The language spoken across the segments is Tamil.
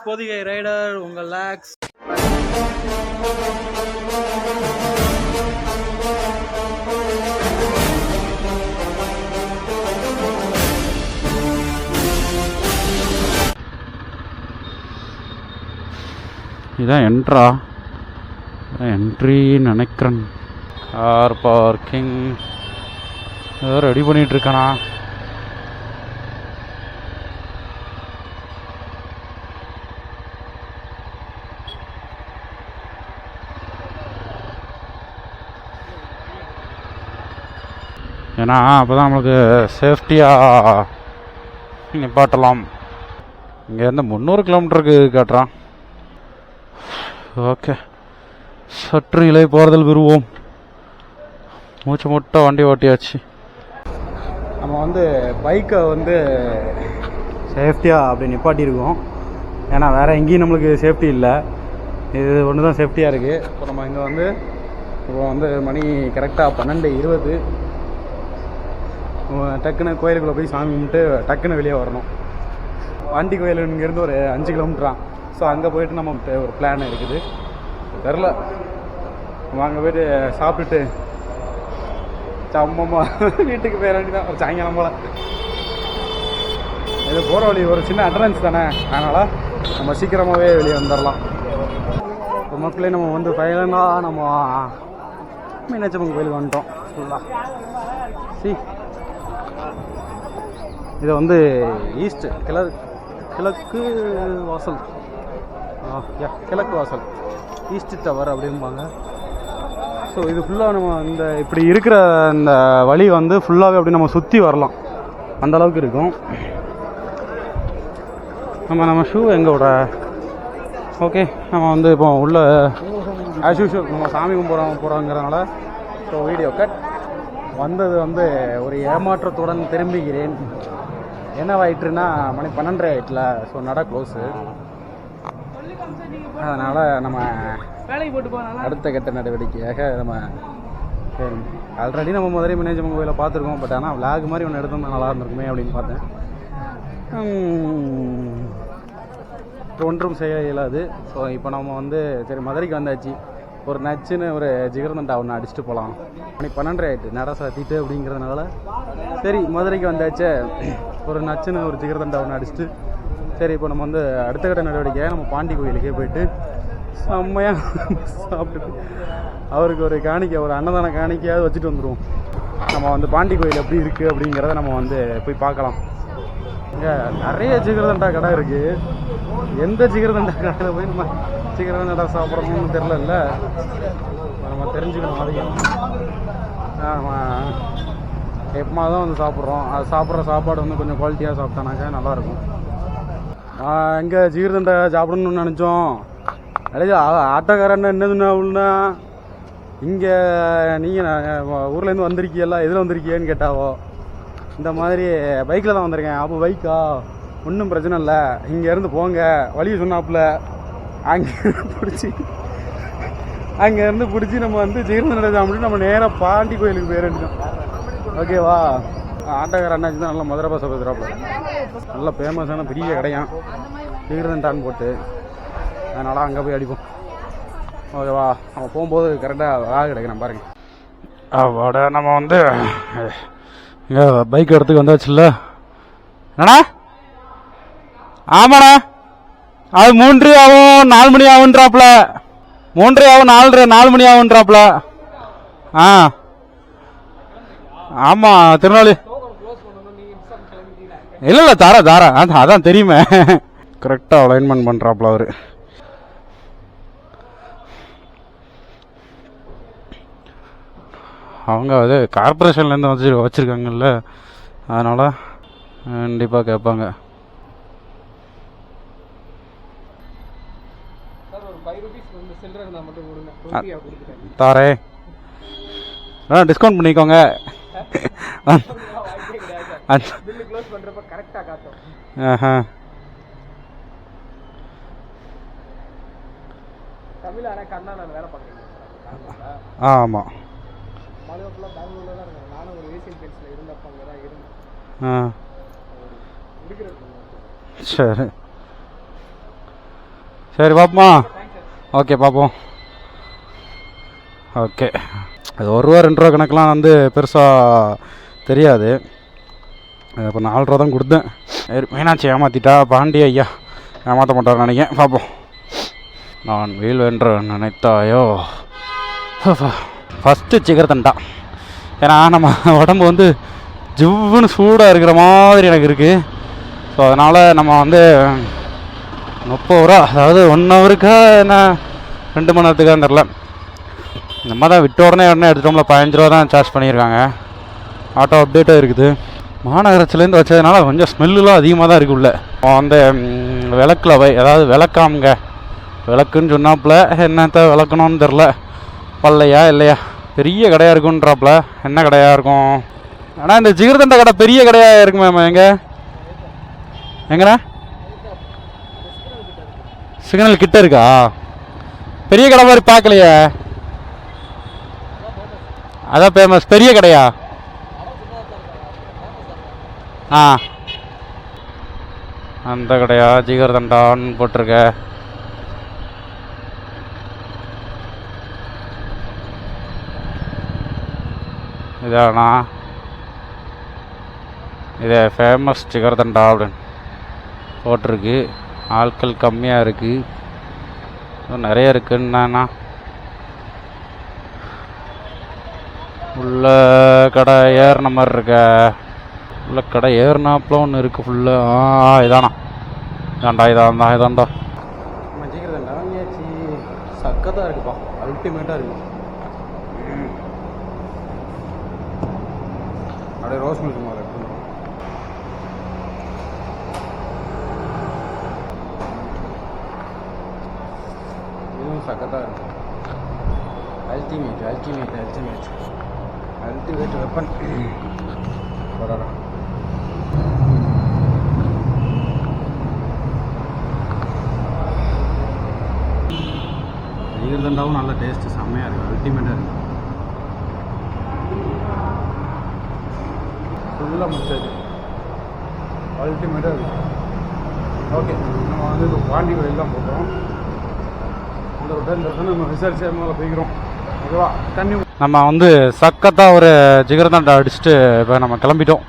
பொதிகை ரைடர் உங்கள் லாக்ஸ். இதான் என்ட்ரி நினைக்கிறேன். கார் பார்க்கிங் ஏதோ ரெடி பண்ணிட்டு இருக்கானா. ஏன்னா அப்போ தான் நம்மளுக்கு சேஃப்டியாக நிப்பாட்டலாம். இங்கேருந்து 300 கிலோமீட்டருக்கு காட்டுறான். ஓகே, சற்று இலை போகிறதில் விரும்புவோம். மூச்சு முட்டை வண்டி ஓட்டியாச்சு. நம்ம பைக்கை சேஃப்டியாக அப்படி நிப்பாட்டியிருக்கோம். ஏன்னா வேறு எங்கேயும் நம்மளுக்கு சேஃப்டி இல்லை, இது ஒன்று தான் சேஃப்டியாக இருக்குது. இப்போ நம்ம இங்கே இப்போ மணி கரெக்டாக 12:20. டக்குன்னு கோயிலுக்குள்ளே போய் சாமி கும்பிட்டு டக்குன்னு வெளியே வரணும். ஆண்டி கோயில் இங்கேருந்து ஒரு 5 கிலோமீட்டரான். ஸோ அங்கே போய்ட்டு நம்ம ஒரு பிளான் இருக்குது. தெரில, நம்ம அங்கே போய்ட்டு சாப்பிட்டுட்டு சம்மமாக வீட்டுக்கு போயிட வேண்டியதான். ஒரு சாயங்காலம் போல் இது போகிற வழி ஒரு சின்ன அட்ரன்ஸ் தானே, அதனால் நம்ம சீக்கிரமாகவே வெளியே வந்துடலாம். இப்போ மக்களே நம்ம ஃபைனலாக நம்ம மீனாட்சியம்மன் கோயிலுக்கு வந்துட்டோம். ஃபுல்லாக இது ஈஸ்ட் கிழக்கு வாசல், கிழக்கு வாசல், ஈஸ்ட் டவர் அப்படிம்பாங்க. ஸோ இது ஃபுல்லாக நம்ம இப்படி இருக்கிற இந்த வழி ஃபுல்லாகவே அப்படி நம்ம சுற்றி வரலாம், அந்தளவுக்கு இருக்கும். நம்ம ஷூ எங்கே விட ஓகே. நம்ம இப்போ உள்ள ஆஸ் யூஷுவல் நம்ம சாமி போகிறோங்கிறதுனால ஸோ வீடியோ கட். வந்தது ஒரு ஏமாற்றத்துடன் திரும்புகிறேன். என்னவாயிட்டுன்னா மணி 12 ஆகிட்டுல. ஸோ நட க்ளோஸு, அதனால் நம்ம அடுத்த கட்ட நடவடிக்கையாக நம்ம ஆல்ரெடி நம்ம மதுரை மீனாட்சியம்மன் கோயிலை பார்த்துருக்கோம். பட் ஆனால் விளாக் மாதிரி ஒன்று எடுத்தோம்னா நல்லா இருந்திருக்குமே அப்படின்னு பார்த்தேன். ஒன்றும் செய்ய இயலாது. ஸோ இப்போ நம்ம சரி மதுரைக்கு வந்தாச்சு, ஒரு நச்சுன்னு ஒரு ஜிகர்தண்டா ஒன்று அடிச்சுட்டு போகலாம். மணி 12 ஆகிட்டு நட சாத்திட்டு அப்படிங்கிறதுனால சரி மதுரைக்கு வந்தாச்சு, ஒரு நச்சுன்னு ஒரு ஜிகர்தண்டா ஒன்று அடிச்சுட்டு சரி இப்போ நம்ம அடுத்த கட்ட நடவடிக்கையாக நம்ம பாண்டி கோயிலுக்கே போயிட்டு செம்மையாக சாப்பிட்டுட்டு அவருக்கு ஒரு காணிக்கை, ஒரு அன்னதான காணிக்கையாவது வச்சுட்டு வந்துடுவோம். நம்ம பாண்டி கோயில் எப்படி இருக்குது அப்படிங்கிறத நம்ம போய் பார்க்கலாம். இங்கே நிறைய ஜிகர்தண்டா கடை இருக்குது. எந்த ஜிகர்தண்டா கடையில் போய் நம்ம ஜிகர்தண்டா சாப்பிட்றோம்னு தெரில, நம்ம தெரிஞ்சுக்கணும். அதையும் நம்ம எப்பமா தான் சாப்பிட்றோம், அது சாப்பிட்ற சாப்பாடு கொஞ்சம் குவாலிட்டியாக சாப்பிட்டானாக்கா நல்லாயிருக்கும். எங்கே ஜிகர்தண்டா சாப்பிடணும்னு நினச்சோம். அடையா ஆட்டோக்காரன் என்னதுன்னா இங்கே நீங்கள் ஊர்லேருந்து வந்திருக்கீல்ல, எதில் வந்திருக்கியன்னு கேட்டாவோ. இந்த மாதிரி பைக்கில் தான் வந்திருக்கேன். அப்போ பைக்கா ஒன்றும் பிரச்சனை இல்லை, இங்கேருந்து போங்க வழியை சொன்னாப்புல. அங்கேருந்து பிடிச்சி நம்ம ஜிகர்தண்டா சாப்பிட்டு நம்ம நேராக பாண்டி கோயிலுக்கு போயிடணும். ஓகேவா? ஆட்டோக்கார அண்ணாச்சி தான் நல்லா மதுரை பாச பேசுகிறாப்புல. நல்லா ஃபேமஸான பெரிய கடையான் ஜிகர்தண்டான்னு போட்டு, அதனால் அங்கே போய் அடிப்போம். ஓகேவா? நம்ம போகும்போது கரெக்டாக ஆக கிடைக்கிறேன் பாருங்க. அவட நம்ம இங்கே பைக் எடுத்துக்கு வந்தாச்சுல்ல. என்னண்ணா? ஆமாண்ணா, அது 3 ஆகும் 4 மணி ஆகுன்றாப்புல. 3 ஆகும் 4 மணி ஆகுன்றாப்புல. ஆமாம், திருநெல்வேலி இல்லை தாரா அதான் தெரியுமே. கரெக்டாக அலைன்மெண்ட் பண்ணுறாப்புல அவர். அவங்க கார்பரேஷன்லேருந்து வச்சுருக்காங்கல்ல, அதனால் கண்டிப்பாக கேட்பாங்க. தாரே டிஸ்கவுண்ட் பண்ணிக்கோங்க. ஆமாம், சரி சரி பார்ப்போமா? ஓகே பார்ப்போம். ஓகே, அது ₹1 ₹2 கணக்கெலாம் வந்து பெருசாக தெரியாது. இப்போ ₹4 தான் கொடுத்தேன். சரி, மீனாட்சி ஏமாற்றிட்டா, பாண்டி ஐயா ஏமாற்ற மாட்டார்னு நினைக்கிறேன். பார்ப்போம். நான் வீழ்வென்று நினைத்தாயோ. ஃபஸ்ட்டு சிகரத்தண்டா. ஏன்னா நம்ம உடம்பு வந்து ஜிவ்வுன்னு சூடாக இருக்கிற மாதிரி எனக்கு இருக்குது. ஸோ அதனால் நம்ம வந்து ₹30, அதாவது 1 ஹவருக்கா என்ன 2 மணி நேரத்துக்கான்னு தெரில. நம்ம தான் விட்ட உடனே எடுத்துட்டோம்ல, ₹15 தான் சார்ஜ் பண்ணியிருக்காங்க. ஆட்டோ அப்டேட்டாக இருக்குது. மாநகராட்சிலேருந்து வச்சதுனால கொஞ்சம் ஸ்மெல்லாம் அதிகமாக தான் இருக்குது உள்ள. அந்த விளக்கில் அதாவது விளக்காமுங்க, விளக்குன்னு சொன்னாப்புல என்னத்த விளக்கணும்னு தெரில. பல்லையா இல்லையா, பெரிய கடையாக இருக்குன்றாப்புல. என்ன கடையாக இருக்கும்? ஆனால் இந்த ஜிகர்தண்டா கடை பெரிய கடையாக இருக்குமே. எங்கண்ணா? சிக்னல் கிட்ட இருக்கா? பெரிய கடை மாதிரி பார்க்கலையே. அதான் ஃபேமஸ் பெரிய கடையா? ஆ, அந்த கடையா? ஜிகர்தண்டான்னு போட்டிருக்க. இதாண்ணா, இது ஃபேமஸ் ஜிகர்தண்டா அப்படின்னு போட்டிருக்கு. ஆட்கள் கம்மியாக இருக்குது, நிறைய இருக்குன்னா. உள்ள கடை ஏறின மாதிரி இருக்க. உள்ள கடை ஏறினாப்புல ஒன்று இருக்குது ஃபுல்லாக. இதானா? இதாண்டா. நம்ம ஜிகர்தண்டா வாங்கியாச்சு. சக்கத்தாக இருக்குப்பா, அல்டிமேட்டாக இருக்குது. அப்படியே ரோஸ் மில்க் மாதிரி இருக்கு. இதுவும் சக்கத்தாக இருக்கு. Ultimate weapon. ஜிகர்தண்டாவும் நல்ல டேஸ்ட்டு, செம்மையாக இருக்குது, அல்டிமேட்டாக இருக்குது. ஃபுல்லாக முடிச்சாச்சு, அல்டிமேட்டாக இருக்குது. ஓகே, நம்ம வந்து இப்போ பாண்டி கோயில் தான் போகிறோம். இந்த இடத்துல நம்ம விசாரிச்சு மேலே போய்க்கிறோம். ஓகேவா? தண்ணி நம்ம வந்து சக்கத்தாக ஒரு ஜிகர்தண்டா அடிச்சுட்டு இப்போ நம்ம கிளம்பிட்டோம்.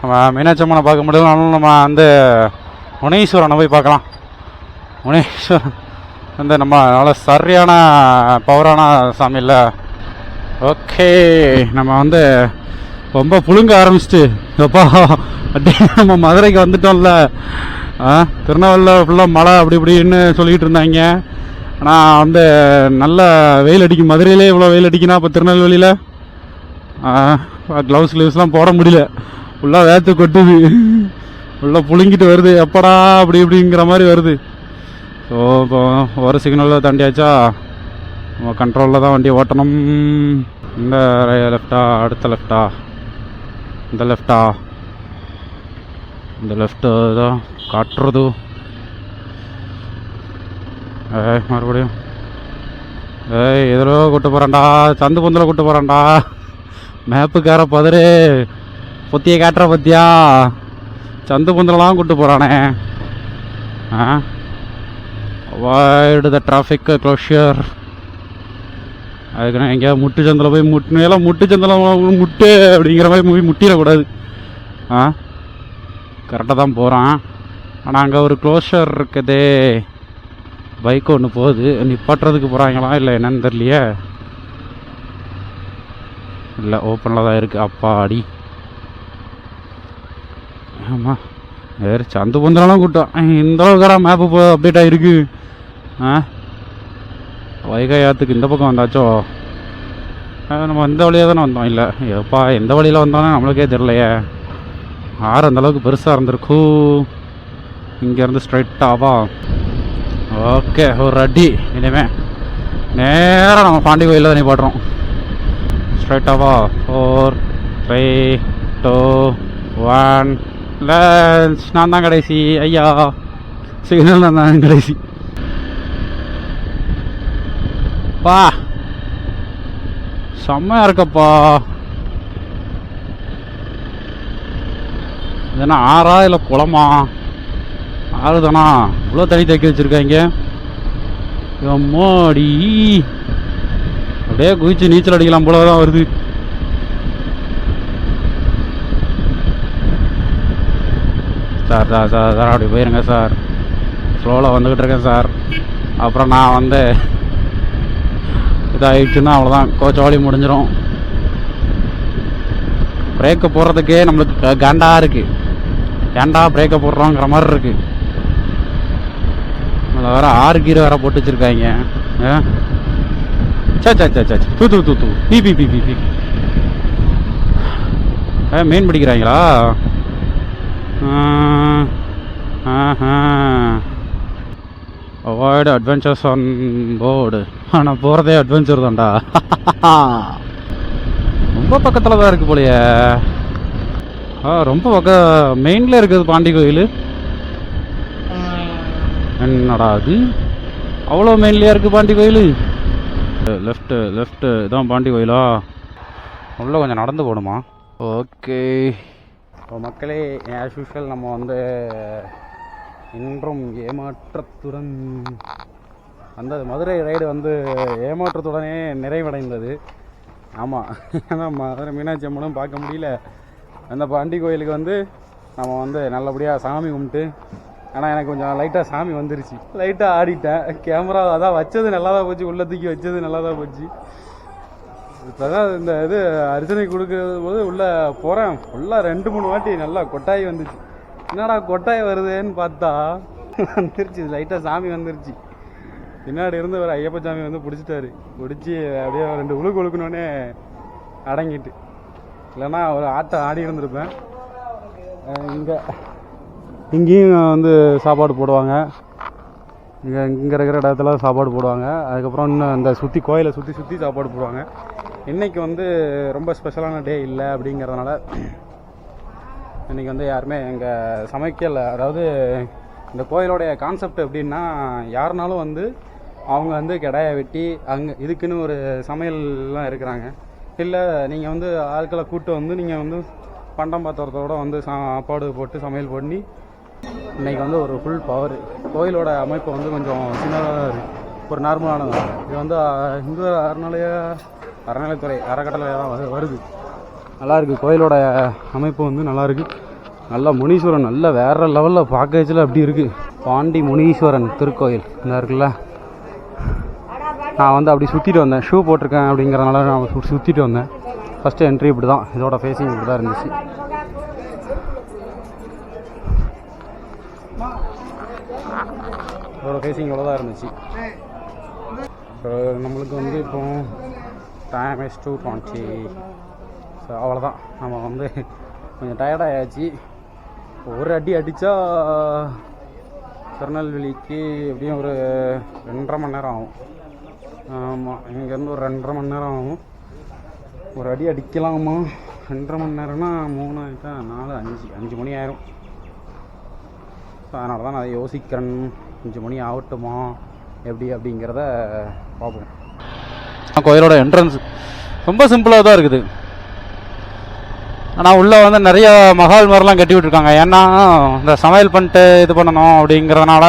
நம்ம மீனாட்சி அம்மனை பார்க்க முடியலனாலும் நம்ம வந்து முனீஸ்வரனை போய் பார்க்கலாம். முனீஸ்வரன் வந்து நம்ம நல்ல சரியான பவரான சாமி இல்லை. ஓகே, நம்ம வந்து ரொம்ப புழுங்க ஆரம்பிச்சிட்டு எப்பா அப்படியே நம்ம மதுரைக்கு வந்துட்டோம்ல. திருநெல்வேலியில் ஃபுல்லாக மழை அப்படி இப்படின்னு சொல்லிகிட்டு இருந்தாங்க. ஆனால் வந்து நல்ல வெயில் அடிக்கும். மதுரையிலே இவ்வளோ வெயில் அடிக்குன்னா இப்போ திருநெல்வேலியில் க்ளவுஸ்லாம் போட முடியல. ஃபுல்லாக வேர்த்து கொட்டுது, ஃபுல்லாக புழுங்கிட்டு வருது. எப்படா அப்படி இப்படிங்கிற மாதிரி வருது. ஸோ இப்போ ஒரு சிக்னலில் தாண்டியாச்சா, நம்ம கண்ட்ரோலில் தான் வண்டியை ஓட்டணும். இந்த லெஃப்டா, அடுத்த லெஃப்டா, இந்த லெஃப்டா, இந்த லெஃப்ட்டு தான் காட்டுறது. மறுபடியும் எதிரோ கூட்டு போகிறான்டா, சந்து பொந்தில் கூட்டு போகிறான்டா. மேப்புக்கார பதறு பொத்தியை காட்டுற பத்தியா, சந்து பொந்திலலாம் கூட்டு போகிறானே. Avoid the traffic closure. அதுக்கு நான் எங்கேயாவது முட்டு சந்தில் போய் முட்டுனேலாம், முட்டு சந்தில் முட்டு அப்படிங்கிற மாதிரி போய் முட்டிடக்கூடாது. கரெக்டாக தான் போகிறான். ஆனால் அங்கே ஒரு க்ளோஷர் இருக்குது. பைக்கு ஒன்று போகுது, நிப்பாட்டுறதுக்கு போகிறாங்களா இல்லை என்னன்னு தெரியலையே. இல்லை, ஓப்பனில் தான் இருக்குது. அப்பா அடி. ஆமாம், வேறு சந்து பொந்தலாம் கூட்டம். இந்த அளவுக்கு மேப்பு அப்டேட் ஆகிருக்கு. வைகை ஆற்றுக்கு இந்த பக்கம் வந்தாச்சோ. நம்ம இந்த வழியாக தானே வந்தோம். இல்லை எப்பா, எந்த வழியில் வந்தோன்னா நம்மளுக்கே தெரிலையே. ஆறு அந்தளவுக்கு பெருசாக இருந்திருக்கும். இங்கேருந்து ஸ்ட்ரைட்டாவா? ஓகே, ஒரு அடி. இனிமேல் நேராக நம்ம பாண்டி கோயிலில் தான் நிப்பாட்டுறோம். ஸ்ட்ரைட்டாவா? 4 3 2 1 லன்ச். நான் தான் கடைசி ஐயா, சிக்னல் நான் தான் கடைசி. பா செம்மையாக இருக்கப்பா. இது என்ன ஆறா இல்லை குளமா? ஆறு தானா? இவ்வளோ தண்ணி தேக்கி வச்சுருக்காங்க. அம்மாடி அப்படியே குதிச்சு நீச்சல் அடிக்கலாம் போலதான் வருது. சார் சார் சார் சார் அப்படி போயிருங்க சார். ஸ்லோவில் வந்துக்கிட்டு இருக்கேன் சார். அப்புறம் நான் வந்து இதாகிடுச்சுன்னா அவ்வளோதான், கோச்சாவளி முடிஞ்சிடும். பிரேக்கை போடுறதுக்கே நம்மளுக்கு காண்டா இருக்குது. ஏண்டா பிரேக்கை போடுறோங்கிற மாதிரி இருக்குது. அதில் வேறு 6 கீரை வேறு போட்டு வச்சுருக்காங்க. சே சே சே சே தூ தூ தூ தூ பி பி பி பி பி மீன் பிடிக்கிறாங்களா? Avoid adventures on board. ஆனால் போகிறதே அட்வென்ச்சர் தான்டா. ரொம்ப பக்கத்தில் தான் இருக்குது போலையே. ரொம்ப பக்கம் மெயினில் இருக்குது பாண்டி கோயில். என்னடா அது அவ்வளோ மெயின்லையா இருக்குது பாண்டி கோயில்? லெஃப்ட்டு லெஃப்ட்டு இதான் பாண்டி கோயிலா? உள்ள கொஞ்சம் நடந்து போகணுமா? ஓகே. இப்போ மக்களே, ஆஸ் யூஷுவல் நம்ம வந்து இன்றும் ஏமாற்றத்துடன் அந்த மதுரை ரைடு வந்து ஏமாற்றத்துடனே நிறைவடைந்தது. ஆமாம், ஏன்னா மதுரை மீனாட்சி அம்மனும் பார்க்க முடியல. அந்த பாண்டி கோயிலுக்கு வந்து நம்ம வந்து நல்லபடியாக சாமி கும்பிட்டு, ஆனால் எனக்கு கொஞ்சம் லைட்டாக சாமி வந்துருச்சு. லைட்டாக ஆடிட்டேன். கேமரா அதான் வச்சது நல்லா தான் போச்சு, உள்ள தூக்கி வச்சது நல்லா தான் போச்சு. இப்போ தான் இந்த இது அர்ச்சனை கொடுக்கறது போது உள்ளே போகிறேன். ஃபுல்லாக 2-3 வாட்டி நல்லா கொட்டாய் வந்துச்சு. என்னடா கொட்டாய் வருதுன்னு பார்த்தா வந்துருச்சு, லைட்டாக சாமி வந்துருச்சு. பின்னாடி இருந்து ஒரு ஐயப்ப சாமி வந்து பிடிச்சிட்டாரு. பிடிச்சி அப்படியே 2 உழுக்கு உழுக்கணுன்னே அடங்கிட்டு, இல்லைன்னா ஒரு ஆட்டம் ஆடி இருந்திருப்பேன். இங்கேயும் வந்து சாப்பாடு போடுவாங்க. இங்கே இருக்கிற இடத்துல சாப்பாடு போடுவாங்க. அதுக்கப்புறம் இன்னும் இந்த கோயிலை சுற்றி சாப்பாடு போடுவாங்க. இன்றைக்கி வந்து ரொம்ப ஸ்பெஷலான டே இல்லை அப்படிங்கிறதுனால இன்றைக்கி வந்து யாருமே இங்கே சமைக்கலை. அதாவது இந்த கோயிலோடைய கான்செப்ட் எப்படின்னா, யாருனாலும் வந்து அவங்க வந்து கிடாயை வெட்டி அங்கே இதுக்குன்னு ஒரு சமையல்லாம் இருக்கிறாங்க. இல்லை நீங்கள் வந்து ஆட்களை கூப்பிட்டு வந்து நீங்கள் வந்து பண்டம் பாத்திரத்தோடு வந்து சாப்பாடு போட்டு சமையல் பண்ணி இன்றைக்கி வந்து ஒரு ஃபுல் பவர். கோயிலோட அமைப்பு வந்து கொஞ்சம் சின்னதாக இருக்குது, ஒரு நார்மலானது. இது வந்து இந்து அறநிலைத்துறை அறக்கட்டளை தான் வருது. நல்லாயிருக்கு. கோயிலோட அமைப்பு வந்து நல்லாயிருக்கு. நல்லா முனீஸ்வரன் நல்லா வேறு லெவலில் பார்க்கச்சில் அப்படி இருக்குது. பாண்டி முனீஸ்வரன் திருக்கோயில் இந்த இருக்குல்ல. நான் வந்து அப்படி சுற்றிட்டு வந்தேன். ஷூ போட்டிருக்கேன் அப்படிங்கிறனால நான் சுற்றிட்டு வந்தேன். ஃபஸ்ட்டு என்ட்ரி இப்படி தான், இதோட ஃபேஸிங் இப்படி தான் இருந்துச்சு. இதோட ஃபேஸிங் இவ்வளோ தான் இருந்துச்சு. நம்மளுக்கு வந்து இப்போ டைம் இஸ் 2:20. ஸோ அவ்வளோதான், நம்ம வந்து கொஞ்சம் டயர்டாகியாச்சு. ஒரு அடி அடித்தா திருநெல்வேலிக்கு எப்படியும் ஒரு 2.5 மணி நேரம் ஆகும். ஆமாம், இங்கேருந்து ஒரு 2.5 மணி நேரம் ஆகும். ஒரு அடி அடிக்கலாமா? 2.5 மணி நேரம்னா 3 ஆகிட்டா 4 5 மணி ஆயிரும். ஸோ அதனால தான் நான் யோசிக்கிறேன், 5 மணி ஆகட்டுமா எப்படி அப்படிங்கிறத பார்ப்போம். கோயிலோட என்ட்ரன்ஸ் ரொம்ப சிம்பிளாக தான் இருக்குது. ஆனால் உள்ளே வந்து நிறைய மஹால் மாதிரிலாம் கட்டி விட்ருக்காங்க. ஏன்னா இந்த சமையல் பண்ணிட்டு இது பண்ணணும் அப்படிங்கிறதுனால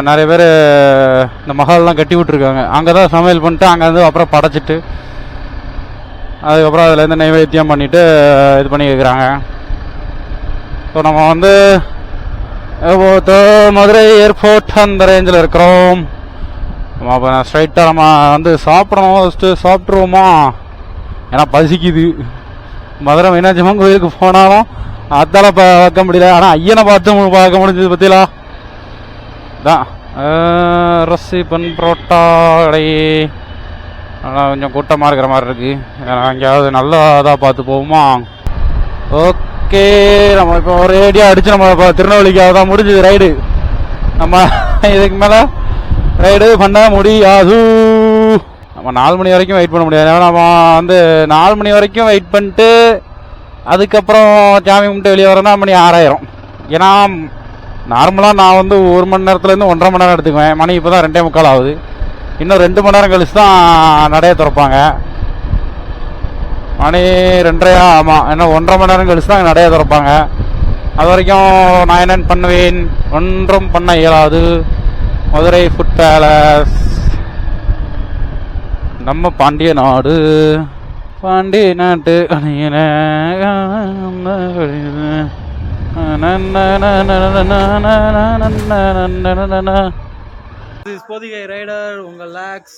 நிறைய பேர் இந்த மஹால்லாம் கட்டி விட்ருக்காங்க. அங்கே தான் சமையல் பண்ணிட்டு அங்கே வந்து அப்புறம் படைச்சிட்டு அதுக்கப்புறம் அதுலேருந்து நைவேத்தியம் பண்ணிவிட்டு இது பண்ணி வைக்கிறாங்க. ஸோ நம்ம வந்து மதுரை ஏர்போர்ட் அந்த ரேஞ்சில் இருக்கிறோம். நம்ம அப்போ ஸ்ட்ரைட்டாக நம்ம வந்து சாப்பிடணும். ஃபஸ்ட்டு சாப்பிட்ருவோமா? ஏன்னா பசிக்குது. மதுரை மீனாட்சி அம்மன் கோயிலுக்கு போனாலும் அதால பார்க்க முடியல, ஆனால் ஐயனை பார்க்க முடிஞ்சது பற்றிலா தான். ரசி பன் புரோட்டா கடை ஆனால் கொஞ்சம் கூட்டமாக இருக்கிற மாதிரி இருக்குது. எங்கேயாவது நல்லா இதாக பார்த்து போவோமா? ஓகே, நம்ம இப்போ ஒரு ஏடியாக அடித்து நம்ம இப்போ திருநெல்வேலிக்காக தான் முடிஞ்சுது ரைடு. நம்ம இதுக்கு மேலே ரைடு பண்ண முடியாது. நம்ம 4 மணி வரைக்கும் வெயிட் பண்ண முடியாது. நம்ம வந்து 4 மணி வரைக்கும் வெயிட் பண்ணிட்டு அதுக்கப்புறம் சாமி கும்பிட்டு வெளியே வரோன்னா மணி 6 ஆயிரும். ஏன்னா நார்மலாக நான் வந்து 1 மணி நேரத்துலேருந்து 1.5 மணி நேரம் எடுத்துக்குவேன். மணி இப்போ தான் 2:45 ஆகுது. இன்னும் 2 மணி நேரம் கழிச்சு தான் நடைய திறப்பாங்க. மணி 2:30. ஆமாம், இன்னும் 1.5 மணி நேரம் கழிச்சு தான் நடைய திறப்பாங்க. அது வரைக்கும் நான் என்னென்னு பண்ணுவேன்? ஒன்றும் பண்ண இயலாது. மதுரை ஃபுட் பேலஸ், நம்ம பாண்டிய நாடு, பாண்டிய நாட்டு அணியில பொதிகை ரைடர் உங்கள் லாக்ஸ்.